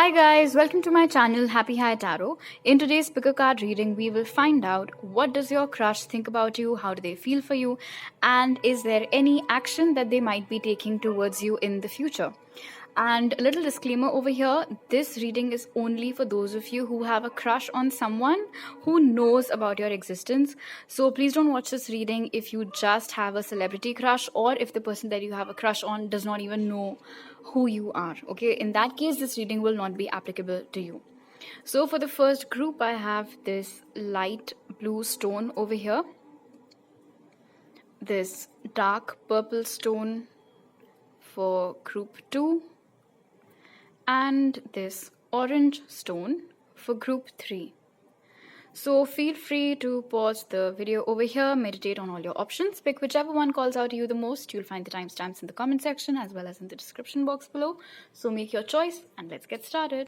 Hi guys, welcome to my channel Happy High Tarot. In today's pick a card reading, we will find out what does your crush think about you, how do they feel for you, and is there any action that they might be taking towards you in the future. And a little disclaimer over here, this reading is only for those of you who have a crush on someone who knows about your existence. So please don't watch this reading if you just have a celebrity crush or if the person that you have a crush on does not even know who you are. Okay, in that case, this reading will not be applicable to you. So for the first group, I have this light blue stone over here, this dark purple stone for group 2, and this orange stone for group 3. So feel free to pause the video over here, meditate on all your options, pick whichever one calls out to you the most. You'll find the timestamps in the comment section as well as in the description box below. So make your choice and let's get started.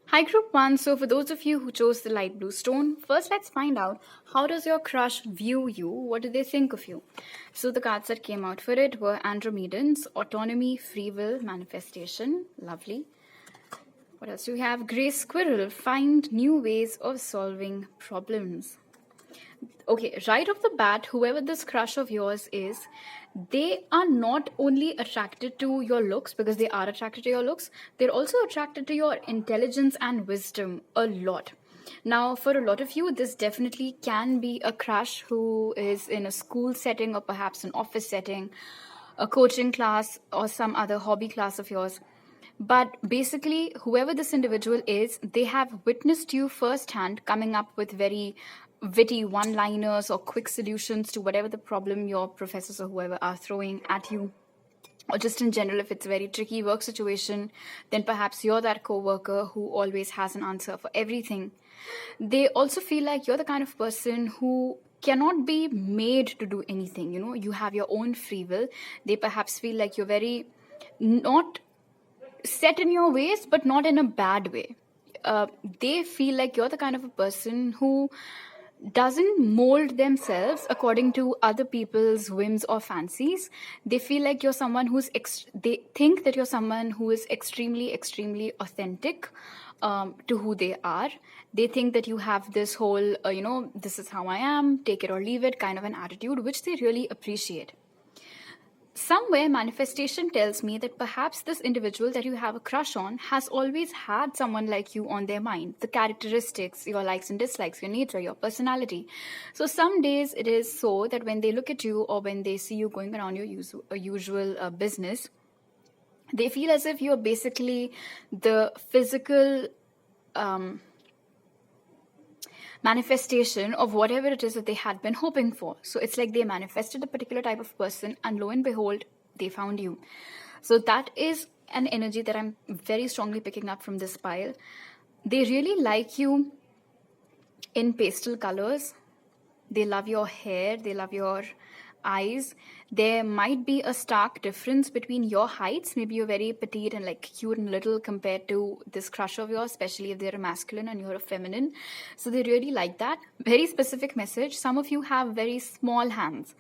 Hi group 1, so for those of you who chose the light blue stone, first let's find out how does your crush view you, what do they think of you? So the cards that came out for it were Andromedans, Autonomy, Free Will, Manifestation, lovely. What else do we have? Grey Squirrel, Find New Ways of Solving Problems. Okay, right off the bat, whoever this crush of yours is, they are not only attracted to your looks, because they are attracted to your looks, they're also attracted to your intelligence and wisdom a lot. Now, for a lot of you, this definitely can be a crush who is in a school setting or perhaps an office setting, a coaching class or some other hobby class of yours. But basically, whoever this individual is, they have witnessed you firsthand coming up with very witty one-liners or quick solutions to whatever the problem your professors or whoever are throwing at you. Or just in general, if it's a very tricky work situation, then perhaps you're that co-worker who always has an answer for everything. They also feel like you're the kind of person who cannot be made to do anything. You know, you have your own free will. They perhaps feel like you're very not set in your ways, but not in a bad way. They feel like you're the kind of a person who doesn't mold themselves according to other people's whims or fancies. They feel like you're someone who's they think that you're someone who is extremely authentic to who they are. They think that you have this whole this is how I am, take it or leave it kind of an attitude, which they really appreciate. Somewhere manifestation tells me that perhaps this individual that you have a crush on has always had someone like you on their mind, the characteristics, your likes and dislikes, your nature, your personality. So some days it is so that when they look at you or when they see you going around your usual business, they feel as if you're basically the physical manifestation of whatever it is that they had been hoping for. So it's like they manifested a particular type of person and lo and behold, they found you. So that is an energy that I'm very strongly picking up from this pile. They really like you in pastel colors. They love your hair. They love your eyes. There might be a stark difference between your heights. Maybe you're very petite and like cute and little compared to this crush of yours, especially if they're a masculine and you're a feminine. So they really like that. Very specific message. Some of you have very small hands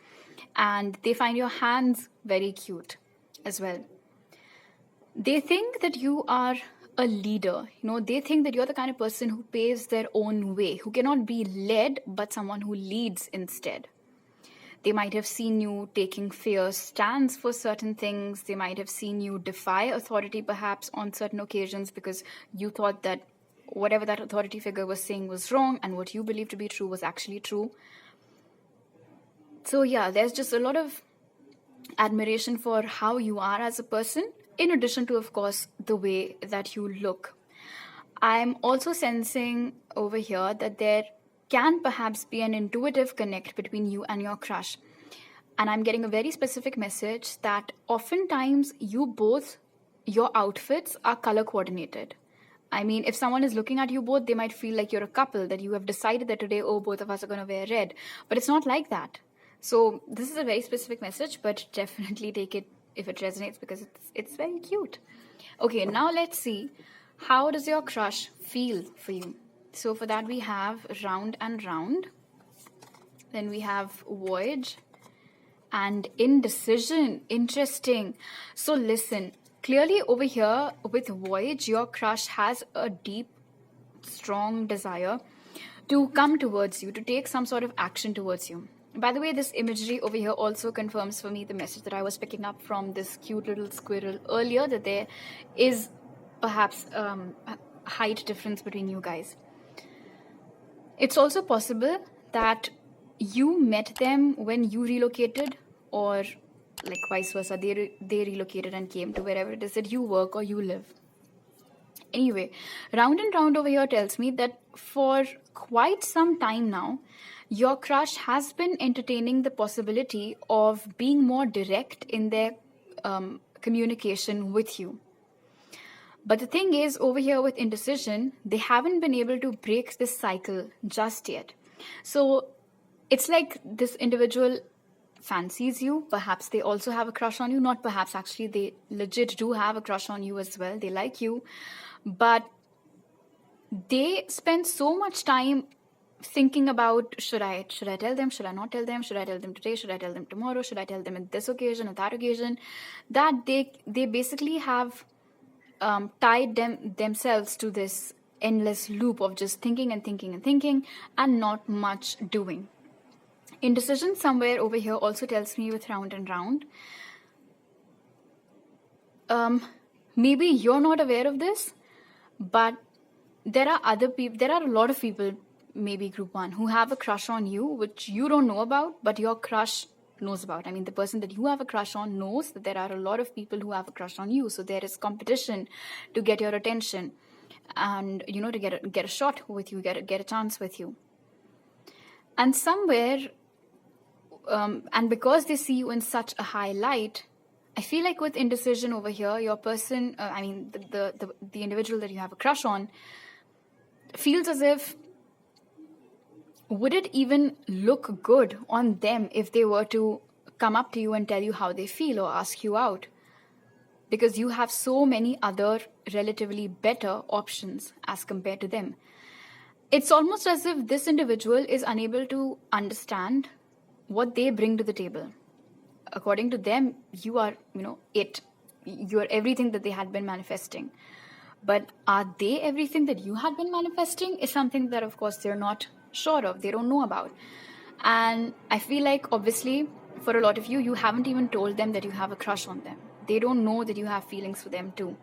and they find your hands very cute as well. They think that you are a leader. You know, they think that you're the kind of person who paves their own way, who cannot be led, but someone who leads instead. They might have seen you taking fierce stands for certain things. They might have seen you defy authority perhaps on certain occasions because you thought that whatever that authority figure was saying was wrong and what you believed to be true was actually true. So yeah, there's just a lot of admiration for how you are as a person, in addition to, of course, the way that you look. I'm also sensing over here that there can perhaps be an intuitive connect between you and your crush. And I'm getting a very specific message that oftentimes you both, your outfits are color coordinated. I mean, if someone is looking at you both, they might feel like you're a couple, that you have decided that today, oh, both of us are going to wear red. But it's not like that. So this is a very specific message, but definitely take it if it resonates because it's very cute. Okay, now let's see, how does your crush feel for you? So for that we have Round and Round, then we have Voyage, And indecision. Interesting. So listen, clearly over here with Voyage, your crush has a deep, strong desire to come towards you, to take some sort of action towards you. By the way, this imagery over here also confirms for me the message that I was picking up from this cute little squirrel earlier, that there is perhaps a height difference between you guys. It's also possible that you met them when you relocated, or like vice versa, they relocated and came to wherever it is that you work or you live. Anyway, round and round over here tells me that for quite some time now, your crush has been entertaining the possibility of being more direct in their communication with you. But the thing is, over here with indecision, they haven't been able to break this cycle just yet. So it's like this individual fancies you. Perhaps they also have a crush on you. Not perhaps, actually, they legit do have a crush on you as well. They like you. But they spend so much time thinking about, should I tell them, should I not tell them, should I tell them today, should I tell them tomorrow, should I tell them at this occasion or that occasion, that they basically have tied themselves to this endless loop of just thinking and thinking and thinking and not much doing. Indecision somewhere over here also tells me with round and round. Maybe you're not aware of this, but there are other people, there are a lot of people, maybe group 1, who have a crush on you, which you don't know about, but your crush knows about. I mean, the person that you have a crush on knows that there are a lot of people who have a crush on you. So there is competition to get your attention and, you know, to get a shot with you, get a chance with you. And somewhere, and because they see you in such a high light, I feel like with indecision over here, your person, the individual that you have a crush on, feels as if, would it even look good on them if they were to come up to you and tell you how they feel or ask you out? Because you have so many other relatively better options as compared to them. It's almost as if this individual is unable to understand what they bring to the table. According to them, you are, it. You are everything that they had been manifesting. But are they everything that you had been manifesting is something that, of course, they're not sure of, they don't know about. And I feel like, obviously, for a lot of you, you haven't even told them that you have a crush on them. They don't know that you have feelings for them too.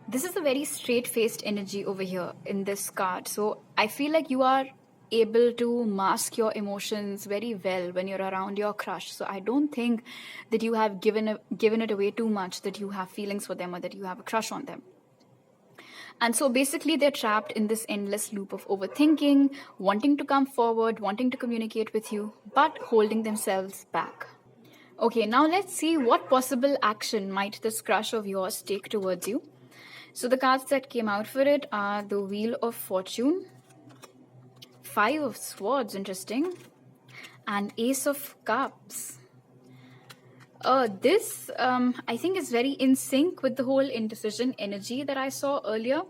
This is a very straight-faced energy over here in this card. So I feel like you are able to mask your emotions very well when you're around your crush. So I don't think that you have given it away too much that you have feelings for them or that you have a crush on them. And so basically they're trapped in this endless loop of overthinking, wanting to come forward, wanting to communicate with you, but holding themselves back. Okay, now let's see what possible action might this crush of yours take towards you. So the cards that came out for it are the Wheel of Fortune, 5 of Swords, interesting, and Ace of Cups. This, I think, is very in sync with the whole indecision energy that I saw earlier.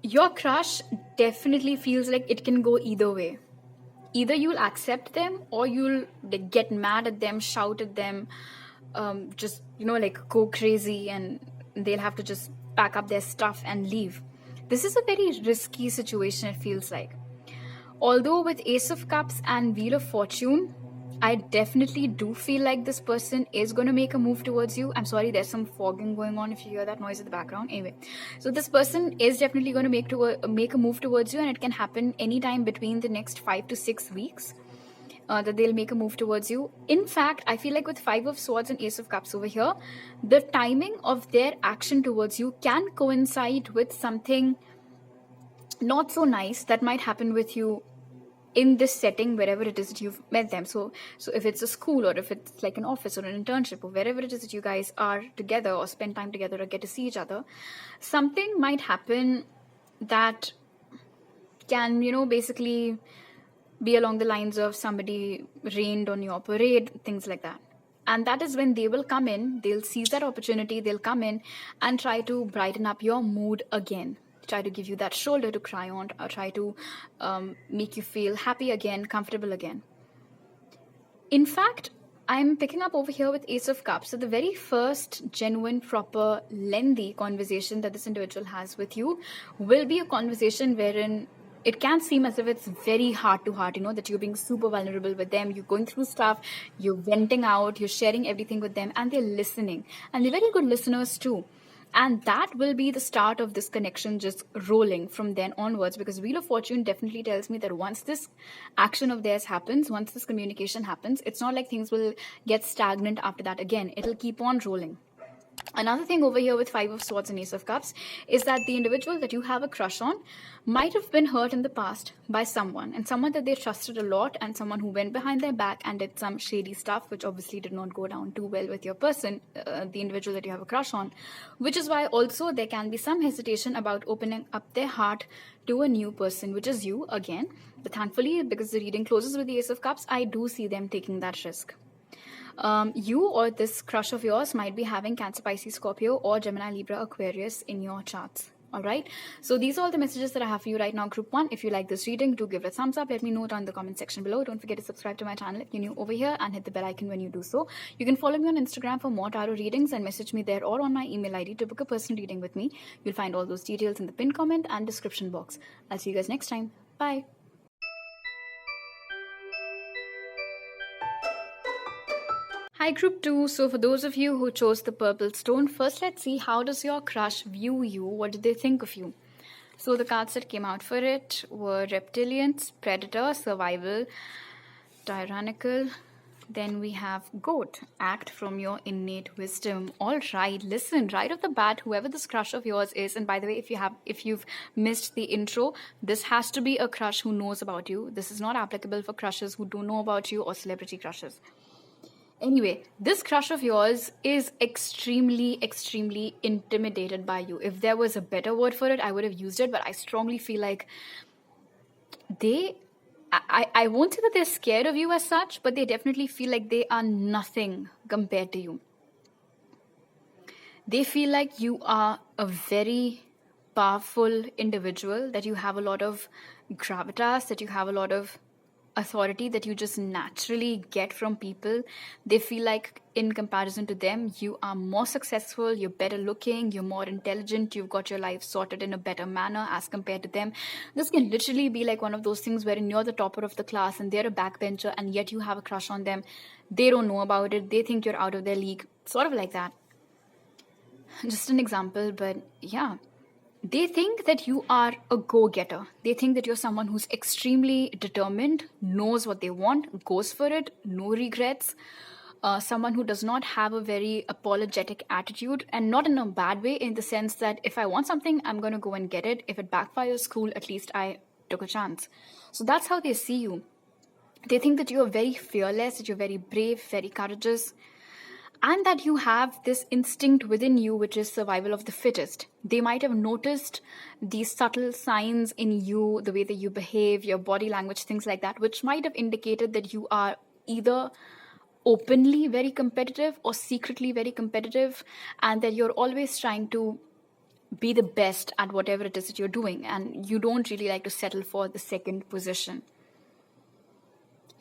Your crush definitely feels like it can go either way. Either you'll accept them or you'll get mad at them, shout at them, just, go crazy, and they'll have to just pack up their stuff and leave. This is a very risky situation, it feels like. Although with Ace of Cups and Wheel of Fortune, I definitely do feel like this person is going to make a move towards you. I'm sorry, there's some fogging going on if you hear that noise in the background. Anyway, so this person is definitely going to make a move towards you, and it can happen anytime between the next 5 to 6 weeks that they'll make a move towards you. In fact, I feel like with 5 of Swords and Ace of Cups over here, the timing of their action towards you can coincide with something not so nice that might happen with you in this setting, wherever it is that you've met them. So if it's a school, or if it's like an office or an internship, or wherever it is that you guys are together or spend time together or get to see each other, something might happen that can, basically be along the lines of somebody rained on your parade, things like that. And that is when they will come in, they'll seize that opportunity, they'll come in and try to brighten up your mood again. Try to give you that shoulder to cry on, or try to make you feel happy again, comfortable again. In fact, I'm picking up over here with Ace of Cups. So the very first genuine, proper, lengthy conversation that this individual has with you will be a conversation wherein it can seem as if it's very heart to heart, that you're being super vulnerable with them, you're going through stuff, you're venting out, you're sharing everything with them, and they're listening. And they're very good listeners too. And that will be the start of this connection just rolling from then onwards, because Wheel of Fortune definitely tells me that once this action of theirs happens, once this communication happens, it's not like things will get stagnant after that again. It'll keep on rolling. Another thing over here with Five of Swords and Ace of Cups is that the individual that you have a crush on might have been hurt in the past by someone, and someone that they trusted a lot, and someone who went behind their back and did some shady stuff, which obviously did not go down too well with your person, the individual that you have a crush on, which is why also there can be some hesitation about opening up their heart to a new person, which is you again. But thankfully, because the reading closes with the Ace of Cups, I do see them taking that risk. You or this crush of yours might be having Cancer, Pisces, Scorpio, or Gemini, Libra, Aquarius in your charts. All right. So these are all the messages that I have for you right now, Group 1. If you like this reading, do give it a thumbs up. Let me know down in the comment section below. Don't forget to subscribe to my channel if you're new over here, and hit the bell icon when you do so. You can follow me on Instagram for more tarot readings and message me there, or on my email ID to book a personal reading with me. You'll find all those details in the pinned comment and description box. I'll see you guys next time. Bye. Hi Group 2, so for those of you who chose the purple stone, first let's see how does your crush view you, what did they think of you? So the cards that came out for it were reptilians, predator, survival, tyrannical, then we have goat, act from your innate wisdom. All right, listen, right off the bat, whoever this crush of yours is, and by the way, if you've missed the intro, this has to be a crush who knows about you. This is not applicable for crushes who don't know about you or celebrity crushes. Anyway, this crush of yours is extremely, extremely intimidated by you. If there was a better word for it, I would have used it, but I strongly feel like I won't say that they're scared of you as such, but they definitely feel like they are nothing compared to you. They feel like you are a very powerful individual, that you have a lot of gravitas, that you have a lot of authority that you just naturally get from people. They feel like in comparison to them, you are more successful, you're better looking, you're more intelligent, you've got your life sorted in a better manner as compared to them. This can literally be like one of those things wherein you're the topper of the class and they're a backbencher, and yet you have a crush on them. They don't know about it. They think you're out of their league. Sort of like that. Just an example, but yeah. They think that you are a go-getter. They think that you're someone who's extremely determined, knows what they want, goes for it, no regrets. Someone who does not have a very apologetic attitude, and not in a bad way, in the sense that if I want something, I'm going to go and get it. If it backfires, cool, at least I took a chance. So that's how they see you. They think that you're very fearless, that you're very brave, very courageous, and that you have this instinct within you, which is survival of the fittest. They might have noticed these subtle signs in you, the way that you behave, your body language, things like that, which might have indicated that you are either openly very competitive or secretly very competitive, and that you're always trying to be the best at whatever it is that you're doing, and you don't really like to settle for the second position.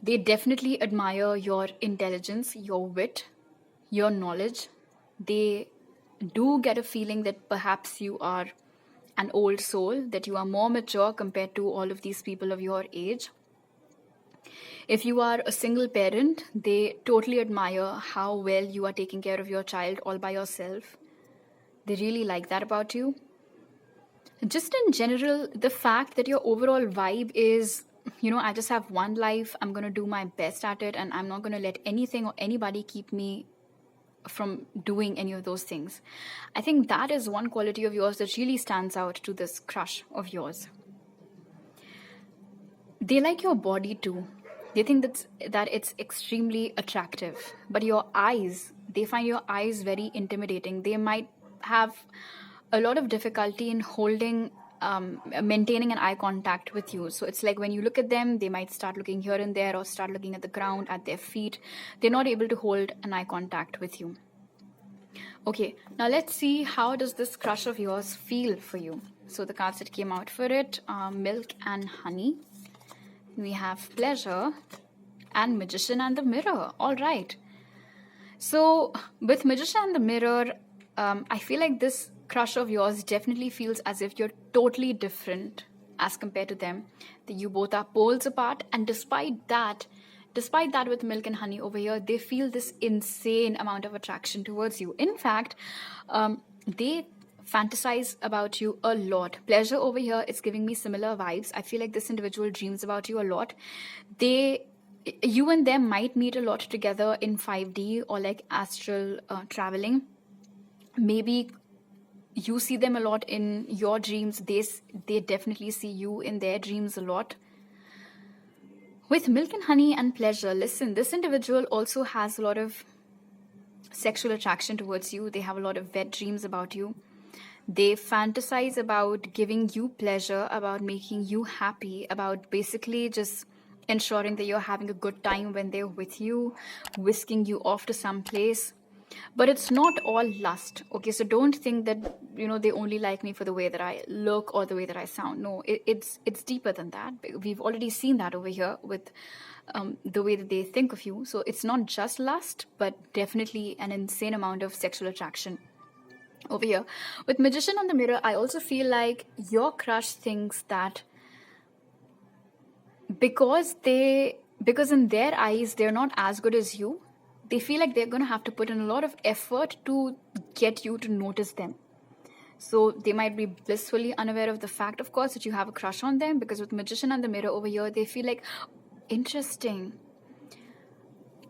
They definitely admire your intelligence, your wit, your knowledge. They do get a feeling that perhaps you are an old soul, that you are more mature compared to all of these people of your age. If you are a single parent, they totally admire how well you are taking care of your child all by yourself. They really like that about you. Just in general, the fact that your overall vibe is, I just have one life, I'm going to do my best at it, and I'm not going to let anything or anybody keep me from doing any of those things. I think that is one quality of yours that really stands out to this crush of yours. They like your body too. They think that it's extremely attractive. But your eyes, they find your eyes very intimidating. They might have a lot of difficulty in maintaining an eye contact with you. So it's like when you look at them, they might start looking here and there, or start looking at the ground, at their feet. They're not able to hold an eye contact with you. Okay, now let's see, how does this crush of yours feel for you? So the cards that came out for it are milk and honey. We have pleasure and Magician and the Mirror. All right. So with Magician and the Mirror, I feel like this crush of yours definitely feels as if you're totally different as compared to them. That you both are poles apart, and despite that with Milk and Honey over here, they feel this insane amount of attraction towards you. In fact, they fantasize about you a lot. Pleasure over here is giving me similar vibes. I feel like this individual dreams about you a lot. You and them might meet a lot together in 5D or like astral traveling. Maybe you see them a lot in your dreams. They definitely see you in their dreams a lot. With Milk and Honey and Pleasure, listen, this individual also has a lot of sexual attraction towards you. They have a lot of wet dreams about you. They fantasize about giving you pleasure, about making you happy, about basically just ensuring that you're having a good time when they're with you, whisking you off to some place. But it's not all lust, okay? So don't think that, they only like me for the way that I look or the way that I sound. No, it's deeper than that. We've already seen that over here with the way that they think of you. So it's not just lust, but definitely an insane amount of sexual attraction over here. With Magician and the Mirror, I also feel like your crush thinks that because in their eyes, they're not as good as you, they feel like they're going to have to put in a lot of effort to get you to notice them. So they might be blissfully unaware of the fact, of course, that you have a crush on them, because with Magician and the Mirror over here, they feel like, interesting.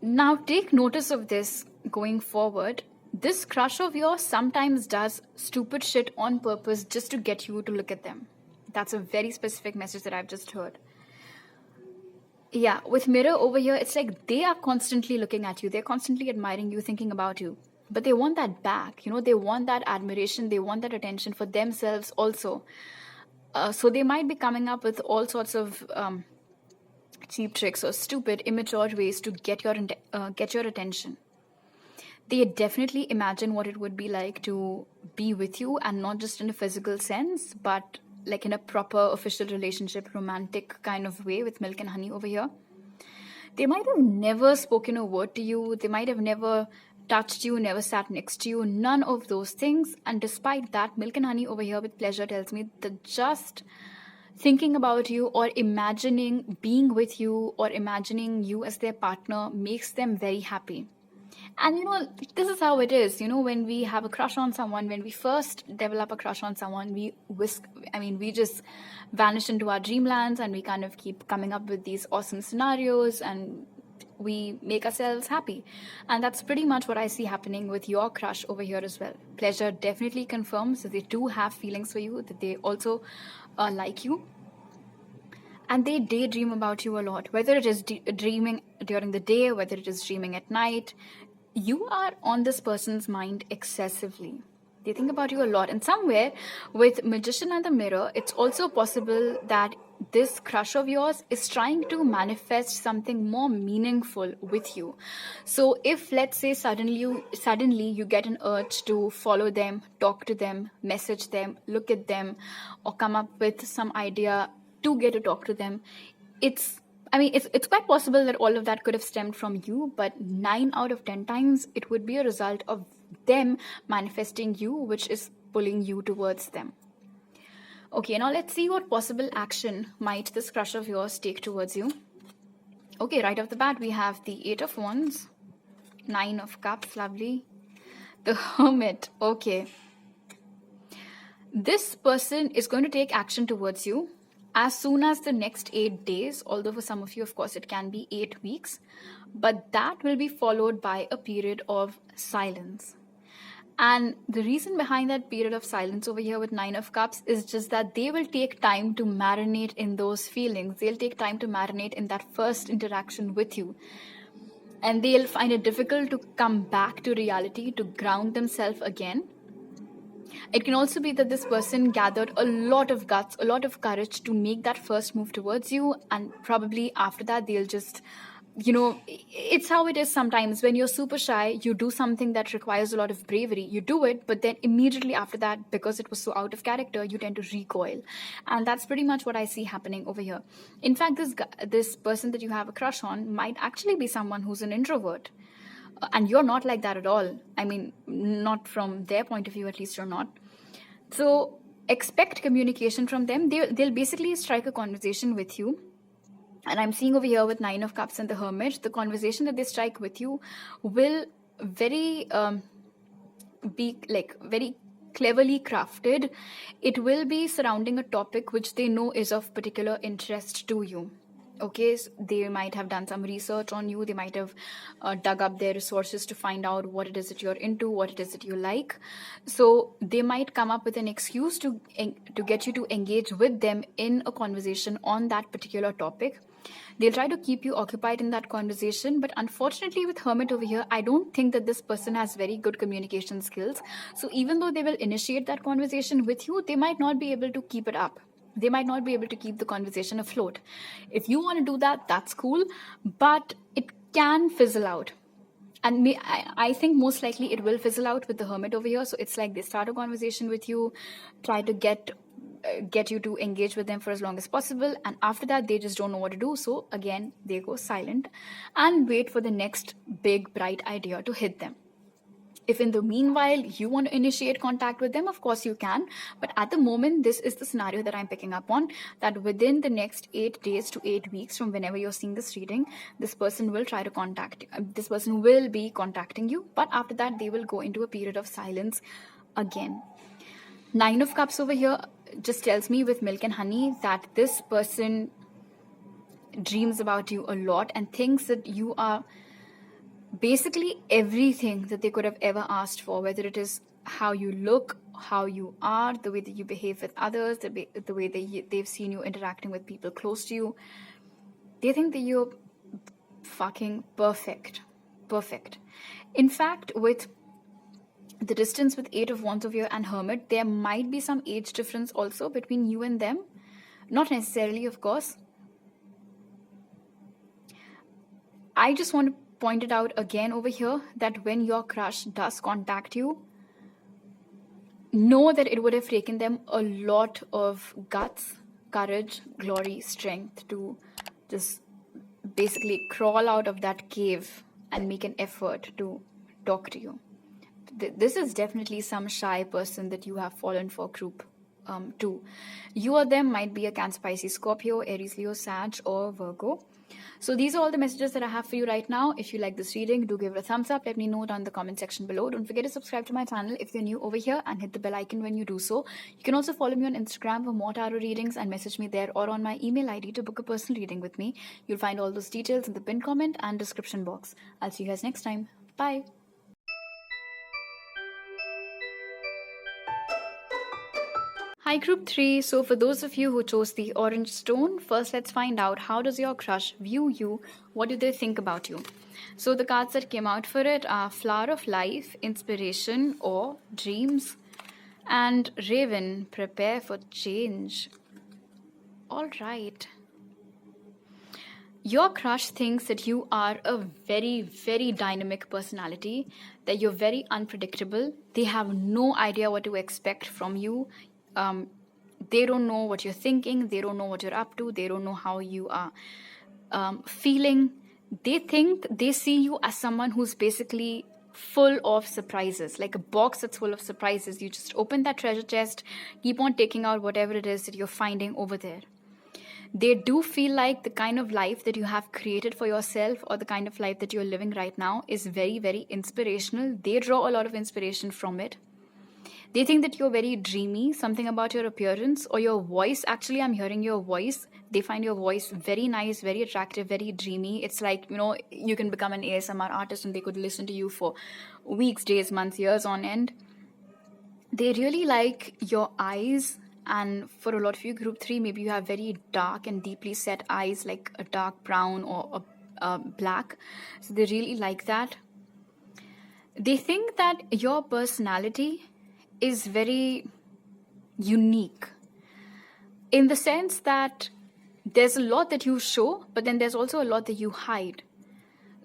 Now take notice of this going forward. This crush of yours sometimes does stupid shit on purpose just to get you to look at them. That's a very specific message that I've just heard. Yeah, with Mirror over here, it's like they are constantly looking at you. They're constantly admiring you, thinking about you. But they want that back. They want that admiration. They want that attention for themselves also. So they might be coming up with all sorts of cheap tricks or stupid, immature ways to get your attention. They definitely imagine what it would be like to be with you, and not just in a physical sense, but like in a proper official relationship, romantic kind of way with Milk and Honey over here. They might have never spoken a word to you. They might have never touched you, never sat next to you, none of those things. And despite that, Milk and Honey over here with Pleasure tells me that just thinking about you or imagining being with you or imagining you as their partner makes them very happy. And this is how it is, when we have a crush on someone, when we first develop a crush on someone, we just vanish into our dreamlands, and we kind of keep coming up with these awesome scenarios, and we make ourselves happy. And that's pretty much what I see happening with your crush over here as well. Pleasure definitely confirms that they do have feelings for you, that they also like you. And they daydream about you a lot, whether it is dreaming during the day, whether it is dreaming at night. You are on this person's mind excessively. They think about you a lot. And somewhere with Magician and the Mirror, it's also possible that this crush of yours is trying to manifest something more meaningful with you. So if, let's say, suddenly you get an urge to follow them, talk to them, message them, look at them, or come up with some idea to get to talk to them, it's quite possible that all of that could have stemmed from you, but 9 out of 10 times it would be a result of them manifesting you, which is pulling you towards them. Okay, now let's see what possible action might this crush of yours take towards you. Okay, right off the bat, we have the 8 of Wands, 9 of Cups, lovely, the Hermit. Okay, this person is going to take action towards you as soon as the next 8 days, although for some of you, of course, it can be 8 weeks, but that will be followed by a period of silence. And the reason behind that period of silence over here with 9 of Cups is just that they will take time to marinate in those feelings. They'll take time to marinate in that first interaction with you. And they'll find it difficult to come back to reality, to ground themselves again. It can also be that this person gathered a lot of guts, a lot of courage to make that first move towards you, and probably after that they'll just it's how it is sometimes. When you're super shy, you do something that requires a lot of bravery. You do it, but then immediately after that, because it was so out of character, you tend to recoil. And that's pretty much what I see happening over here. In fact, this person that you have a crush on might actually be someone who's an introvert. And you're not like that at all. I mean, not from their point of view, at least you're not. So expect communication from them. They'll basically strike a conversation with you. And I'm seeing over here with 9 of Cups and the Hermit, the conversation that they strike with you will be very cleverly crafted. It will be surrounding a topic which they know is of particular interest to you. Okay, so they might have done some research on you. They might have dug up their resources to find out what it is that you're into, what it is that you like. So they might come up with an excuse to get you to engage with them in a conversation on that particular topic. They'll try to keep you occupied in that conversation, but unfortunately with Hermit over here, I don't think that this person has very good communication skills. So even though they will initiate that conversation with you, they might not be able to keep it up. They might not be able to keep the conversation afloat. If you want to do that, that's cool, but it can fizzle out. And I think most likely it will fizzle out with the Hermit over here. So it's like they start a conversation with you, try to get you to engage with them for as long as possible, and after that they just don't know what to do. So again, they go silent and wait for the next big bright idea to hit them. If in the meanwhile you want to initiate contact with them, of course you can. But at the moment, this is the scenario that I'm picking up on, that within the next 8 days to 8 weeks from whenever you're seeing this reading, this person will try to this person will be contacting you. But after that, they will go into a period of silence again. 9 of Cups over here just tells me with milk and honey that this person dreams about you a lot and thinks that you are basically everything that they could have ever asked for, whether it is how you look, how you are, the way that you behave with others, the way they've seen you interacting with people close to you. They think that you're fucking perfect. In fact, with the distance with 8 of Wands over here and Hermit, there might be some age difference also between you and them. Not necessarily, of course. I just want to point it out again over here that when your crush does contact you, know that it would have taken them a lot of guts, courage, glory, strength to just basically crawl out of that cave and make an effort to talk to you. This is definitely some shy person that you have fallen for, group 2. You or them might be a Cancer, Pisces, Scorpio, Aries, Leo, Sag, or Virgo. So these are all the messages that I have for you right now. If you like this reading, do give it a thumbs up. Let me know down in the comment section below. Don't forget to subscribe to my channel if you're new over here and hit the bell icon when you do so. You can also follow me on Instagram for more tarot readings and message me there, or on my email ID to book a personal reading with me. You'll find all those details in the pinned comment and description box. I'll see you guys next time. Bye. Hi Group 3, so for those of you who chose the orange stone, first let's find out how does your crush view you, what do they think about you. So the cards that came out for it are Flower of Life, Inspiration, or Dreams, and Raven, Prepare for Change. Alright. Your crush thinks that you are a very, very dynamic personality, that you're very unpredictable. They have no idea what to expect from you. They don't know what you're thinking, they don't know what you're up to, they don't know how you are feeling. They see you as someone who's basically full of surprises, like a box that's full of surprises. You just open that treasure chest, keep on taking out whatever it is that you're finding over there. They do feel like the kind of life that you have created for yourself, or the kind of life that you're living right now, is very, very inspirational. They draw a lot of inspiration from it. They think that you're very dreamy, something about your appearance or your voice. Actually, I'm hearing your voice. They find your voice very nice, very attractive, very dreamy. It's like, you can become an ASMR artist and they could listen to you for weeks, days, months, years on end. They really like your eyes. And for a lot of you, Group 3, maybe you have very dark and deeply set eyes, like a dark brown or a black. So they really like that. They think that your personality is very unique, in the sense that there's a lot that you show, but then there's also a lot that you hide.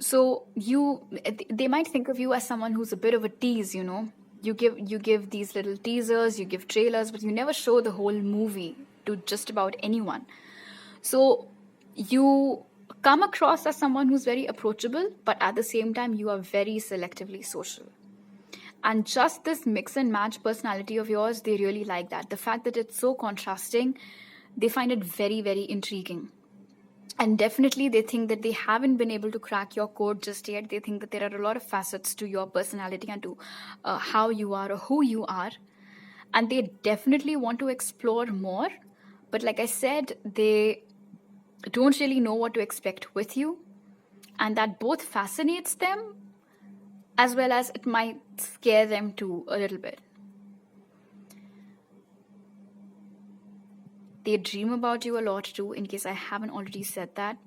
So they might think of you as someone who's a bit of a tease, you know. You give these little teasers, you give trailers, but you never show the whole movie to just about anyone. So you come across as someone who's very approachable, but at the same time, you are very selectively social. And just this mix and match personality of yours, they really like that. The fact that it's so contrasting, they find it very, very intriguing. And definitely they think that they haven't been able to crack your code just yet. They think that there are a lot of facets to your personality and to how you are or who you are. And they definitely want to explore more. But like I said, they don't really know what to expect with you. And that both fascinates them as well as it might scare them too a little bit. They dream about you a lot too, in case I haven't already said that.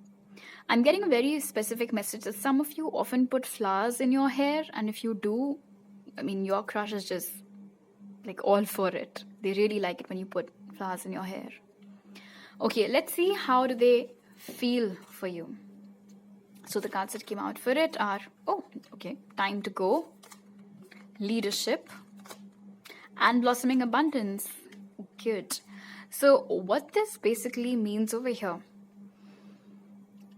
I'm getting a very specific message that some of you often put flowers in your hair, and if you do, I mean, your crush is just like all for it. They really like it when you put flowers in your hair. Okay, let's see how do they feel for you. So the cards that came out for it are, time to go, leadership, and blossoming abundance. Good. So what this basically means over here,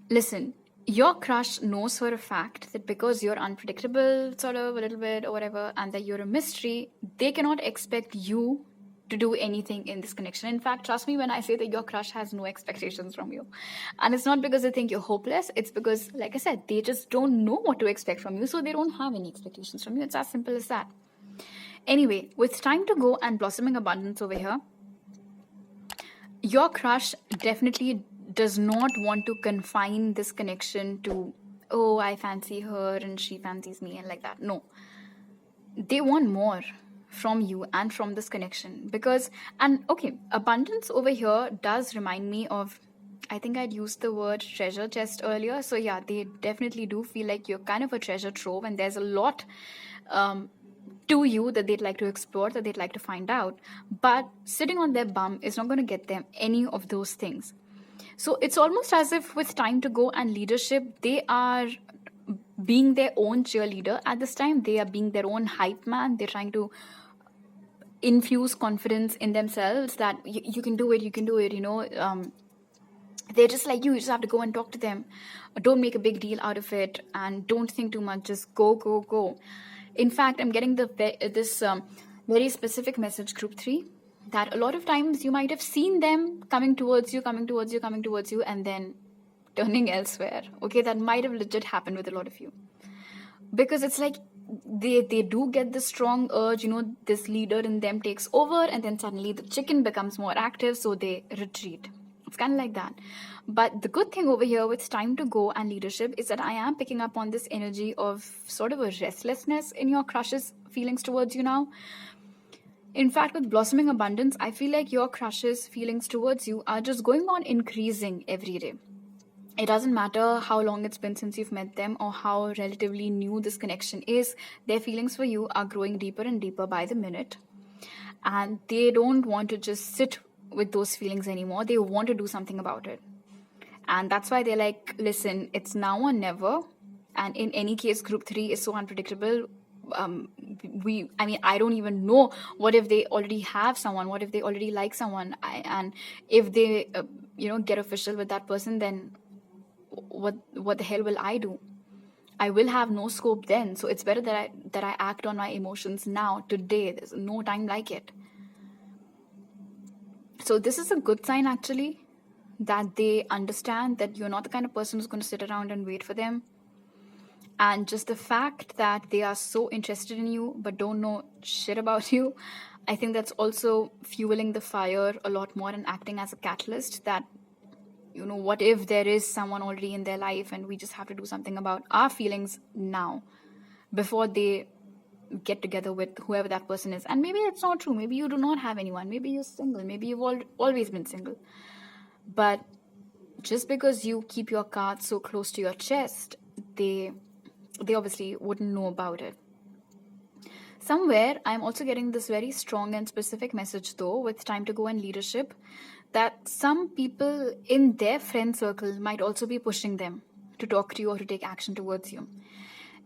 listen, your crush knows for a fact that because you're unpredictable, sort of a little bit or whatever, and that you're a mystery, they cannot expect you to do anything in this connection. In fact, trust me when I say that your crush has no expectations from you. And it's not because they think you're hopeless. It's because, like I said, they just don't know what to expect from you. So they don't have any expectations from you. It's as simple as that. Anyway, with time to go and blossoming abundance over here, your crush definitely does not want to confine this connection to, oh, I fancy her and she fancies me and like that. No. They want more from you and from this connection because, abundance over here does remind me of, I think I'd used the word treasure chest earlier. So yeah, they definitely do feel like you're kind of a treasure trove and there's a lot to you that they'd like to explore, that they'd like to find out. But sitting on their bum is not going to get them any of those things. So it's almost as if with time to go and leadership, they are being their own cheerleader at this time. They are being their own hype man. They're trying to infuse confidence in themselves that you can do it, you know. They're just like you just have to go and talk to them. Don't make a big deal out of it and don't think too much. Just go. In fact, I'm getting this very specific message, group 3, that a lot of times you might have seen them coming towards you, and then turning elsewhere. Okay, that might have legit happened with a lot of you. Because it's like they do get this strong urge, you know, this leader in them takes over, and then suddenly the chicken becomes more active, so they retreat. It's kind of like that. But the good thing over here with time to go and leadership is that I am picking up on this energy of sort of a restlessness in your crush's feelings towards you now. In fact, with blossoming abundance, I feel like your crush's feelings towards you are just going on increasing every day. It doesn't matter how long it's been since you've met them or how relatively new this connection is. Their feelings for you are growing deeper and deeper by the minute. And they don't want to just sit with those feelings anymore. They want to do something about it. And that's why they're like, listen, it's now or never. And in any case, group 3 is so unpredictable. I don't even know what if they already have someone, what if they already like someone, and if they get official with that person, then what the hell will I do? I will have no scope then. So it's better that I act on my emotions now, today. There's no time like it. So this is a good sign actually, that they understand that you're not the kind of person who's going to sit around and wait for them. And just the fact that they are so interested in you but don't know shit about you, I think that's also fueling the fire a lot more and acting as a catalyst that, what if there is someone already in their life and we just have to do something about our feelings now before they get together with whoever that person is. And maybe it's not true. Maybe you do not have anyone. Maybe you're single. Maybe you've always been single. But just because you keep your cards so close to your chest, they obviously wouldn't know about it. Somewhere, I'm also getting this very strong and specific message though, with time to go and leadership, that some people in their friend circle might also be pushing them. to talk to you or to take action towards you.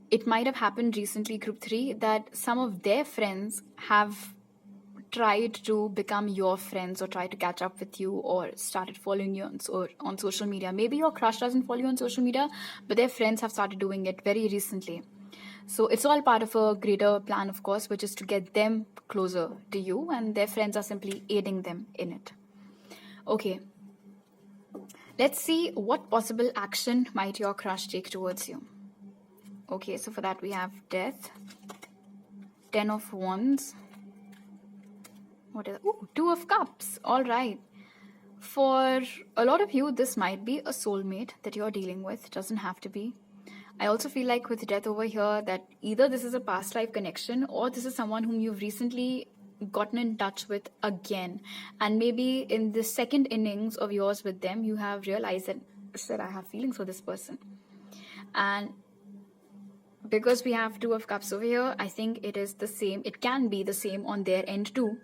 It might have happened recently, group 3, that some of their friends have tried to become your friends or try to catch up with you or started following you on social media. Maybe your crush doesn't follow you on social media, but their friends have started doing it very recently. So it's all part of a greater plan, of course, which is to get them closer to you, and their friends are simply aiding them in it. Okay, let's see what possible action might your crush take towards you. Okay, so for that we have Death, 10 of Wands. What is it? Ooh, 2 of Cups. All right. For a lot of you, this might be a soulmate that you're dealing with. It doesn't have to be. I also feel like with Death over here that either this is a past life connection or this is someone whom you've recently gotten in touch with again. And maybe in the second innings of yours with them, you have realized that I have feelings for this person. And because we have 2 of Cups over here, I think it is the same. It can be the same on their end too.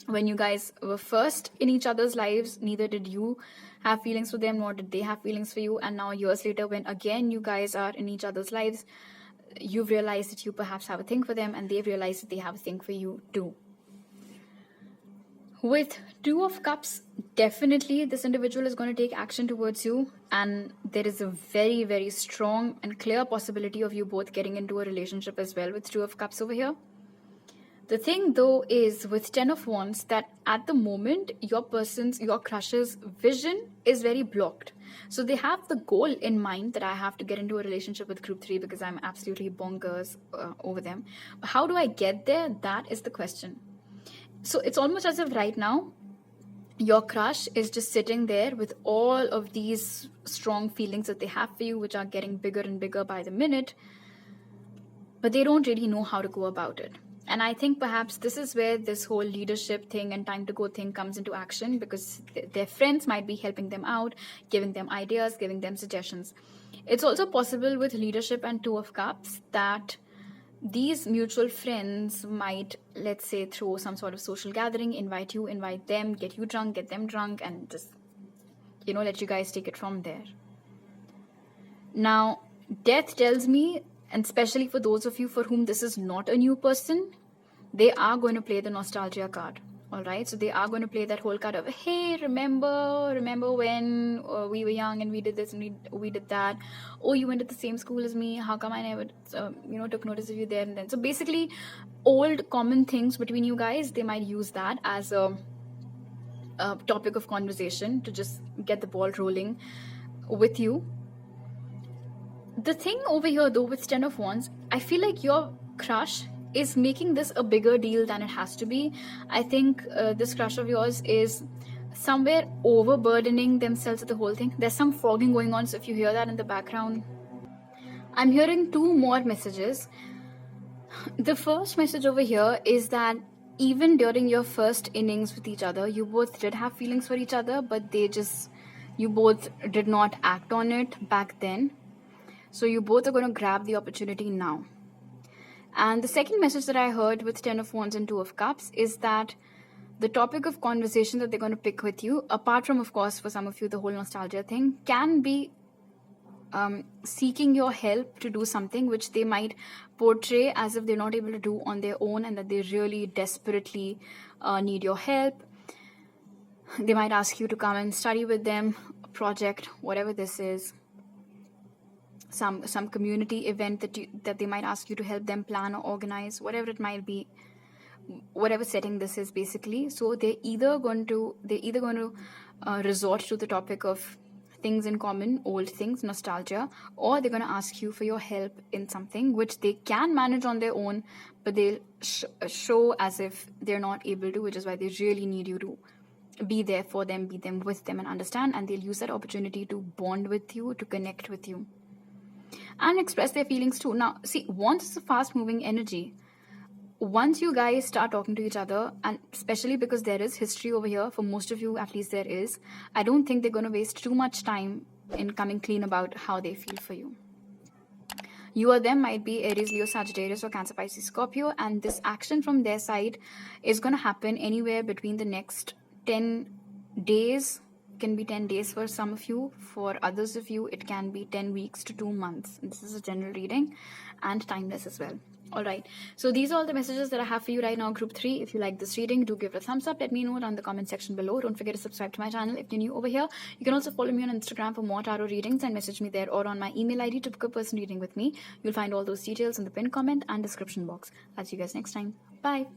When you guys were first in each other's lives, neither did you have feelings for them, nor did they have feelings for you. And now years later, when again you guys are in each other's lives, you've realized that you perhaps have a thing for them and they've realized that they have a thing for you too. With 2 of Cups, definitely this individual is going to take action towards you, and there is a very, very strong and clear possibility of you both getting into a relationship as well with 2 of Cups over here. The thing though is with 10 of Wands that at the moment your crush's vision is very blocked. So they have the goal in mind that I have to get into a relationship with group 3 because I'm absolutely bonkers over them. But how do I get there? That is the question. So it's almost as if right now your crush is just sitting there with all of these strong feelings that they have for you, which are getting bigger and bigger by the minute, but they don't really know how to go about it. And I think perhaps this is where this whole leadership thing and time to go thing comes into action, because their friends might be helping them out, giving them ideas, giving them suggestions. It's also possible with leadership and 2 of Cups that these mutual friends might, let's say, throw some sort of social gathering, invite you, invite them, get you drunk, get them drunk, and just, let you guys take it from there. Now, Death tells me, and especially for those of you for whom this is not a new person, they are going to play the nostalgia card. All right, so they are going to play that whole card of, hey, remember when we were young and we did this and we did that. Oh, you went to the same school as me. How come I never, took notice of you there and then? So basically, old common things between you guys, they might use that as a topic of conversation to just get the ball rolling with you. The thing over here, though, with 10 of Wands, I feel like your crush is making this a bigger deal than it has to be. I think this crush of yours is somewhere overburdening themselves with the whole thing. There's some frogging going on, so if you hear that in the background, I'm hearing 2 more messages. The first message over here is that even during your first innings with each other, you both did have feelings for each other, but you both did not act on it back then. So you both are going to grab the opportunity now. And the second message that I heard with 10 of Wands and 2 of Cups is that the topic of conversation that they're going to pick with you, apart from, of course, for some of you, the whole nostalgia thing, can be seeking your help to do something which they might portray as if they're not able to do on their own and that they really desperately need your help. They might ask you to come and study with them, a project, whatever this is. Some community event that they might ask you to help them plan or organize, whatever it might be, whatever setting this is basically. So they're either going to resort to the topic of things in common, old things, nostalgia, or they're going to ask you for your help in something which they can manage on their own, but they'll show as if they're not able to, which is why they really need you to be there for them, be them with them and understand, and they'll use that opportunity to bond with you, to connect with you and express their feelings too. Now, see, Wands is a fast-moving energy. Once you guys start talking to each other, and especially because there is history over here, for most of you at least there is, I don't think they're going to waste too much time in coming clean about how they feel for you. You or them might be Aries, Leo, Sagittarius, or Cancer, Pisces, Scorpio, and this action from their side is going to happen anywhere between the next 10 days can be 10 days for some of you. For others of you, it can be 10 weeks to 2 months. This is a general reading and timeless as well. Alright, so these are all the messages that I have for you right now, Group 3. If you like this reading, do give it a thumbs up. Let me know down in the comment section below. Don't forget to subscribe to my channel if you're new over here. You can also follow me on Instagram for more tarot readings and message me there, or on my email ID to book a personal reading with me. You'll find all those details in the pinned comment and description box. I'll see you guys next time. Bye.